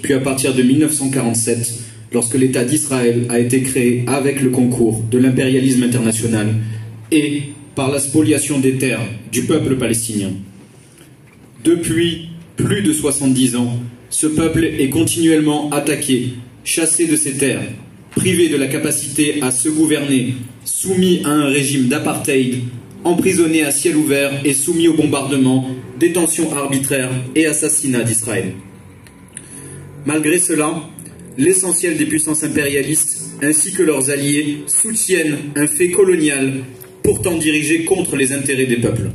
puis à partir de 1947, lorsque l'État d'Israël a été créé avec le concours de l'impérialisme international et par la spoliation des terres du peuple palestinien. Depuis plus de 70 ans, ce peuple est continuellement attaqué, chassé de ses terres, privé de la capacité à se gouverner, soumis à un régime d'apartheid, emprisonné à ciel ouvert et soumis au bombardement, détention arbitraire et assassinat d'Israël. Malgré cela, l'essentiel des puissances impérialistes ainsi que leurs alliés soutiennent un fait colonial pourtant dirigé contre les intérêts des peuples.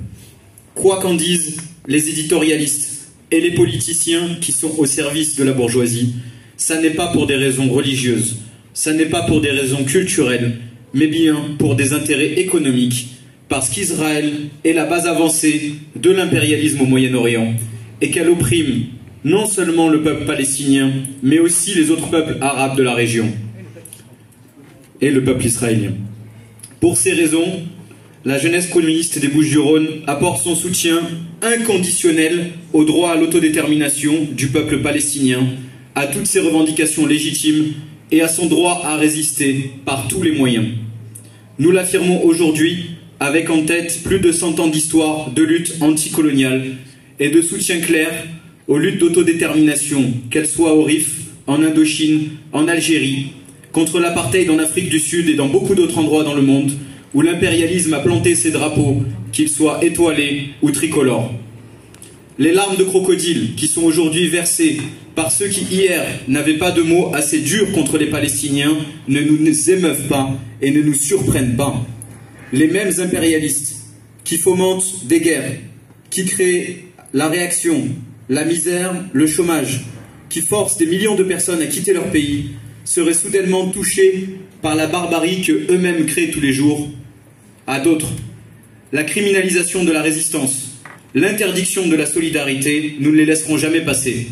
Quoi qu'en disent les éditorialistes et les politiciens qui sont au service de la bourgeoisie, ça n'est pas pour des raisons religieuses, ça n'est pas pour des raisons culturelles, mais bien pour des intérêts économiques, parce qu'Israël est la base avancée de l'impérialisme au Moyen-Orient et qu'elle opprime non seulement le peuple palestinien, mais aussi les autres peuples arabes de la région et le peuple israélien. Pour ces raisons, la jeunesse communiste des Bouches-du-Rhône apporte son soutien inconditionnel au droit à l'autodétermination du peuple palestinien, à toutes ses revendications légitimes et à son droit à résister par tous les moyens. Nous l'affirmons aujourd'hui avec en tête plus de 100 ans d'histoire de lutte anticoloniale et de soutien clair aux luttes d'autodétermination, qu'elles soient au Rif, en Indochine, en Algérie, contre l'apartheid en Afrique du Sud et dans beaucoup d'autres endroits dans le monde où l'impérialisme a planté ses drapeaux, qu'ils soient étoilés ou tricolores. Les larmes de crocodile qui sont aujourd'hui versées par ceux qui hier n'avaient pas de mots assez durs contre les Palestiniens ne nous émeuvent pas et ne nous surprennent pas. Les mêmes impérialistes qui fomentent des guerres, qui créent la réaction, la misère, le chômage, qui forcent des millions de personnes à quitter leur pays, seraient soudainement touchés par la barbarie que eux-mêmes créent tous les jours. À d'autres, la criminalisation de la résistance, l'interdiction de la solidarité, nous ne les laisserons jamais passer.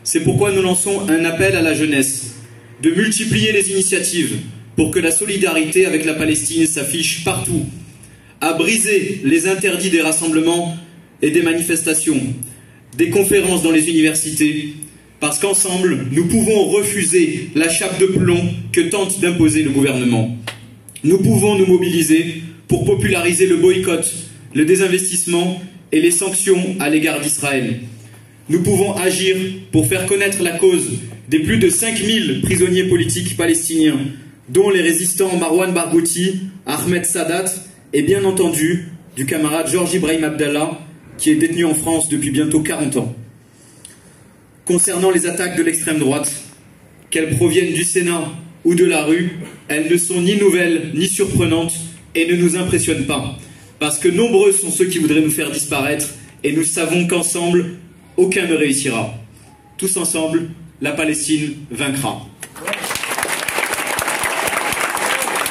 C'est pourquoi nous lançons un appel à la jeunesse de multiplier les initiatives pour que la solidarité avec la Palestine s'affiche partout, à briser les interdits des rassemblements et des manifestations, des conférences dans les universités, parce qu'ensemble, nous pouvons refuser la chape de plomb que tente d'imposer le gouvernement. Nous pouvons nous mobiliser pour populariser le boycott, le désinvestissement et les sanctions à l'égard d'Israël. Nous pouvons agir pour faire connaître la cause des plus de 5000 prisonniers politiques palestiniens, dont les résistants Marwan Barghouti, Ahmed Sadat et bien entendu du camarade Georges Ibrahim Abdallah, qui est détenu en France depuis bientôt 40 ans. Concernant les attaques de l'extrême droite, qu'elles proviennent du Sénat ou de la rue, elles ne sont ni nouvelles ni surprenantes et ne nous impressionnent pas, parce que nombreux sont ceux qui voudraient nous faire disparaître et nous savons qu'ensemble, aucun ne réussira. Tous ensemble, la Palestine vaincra.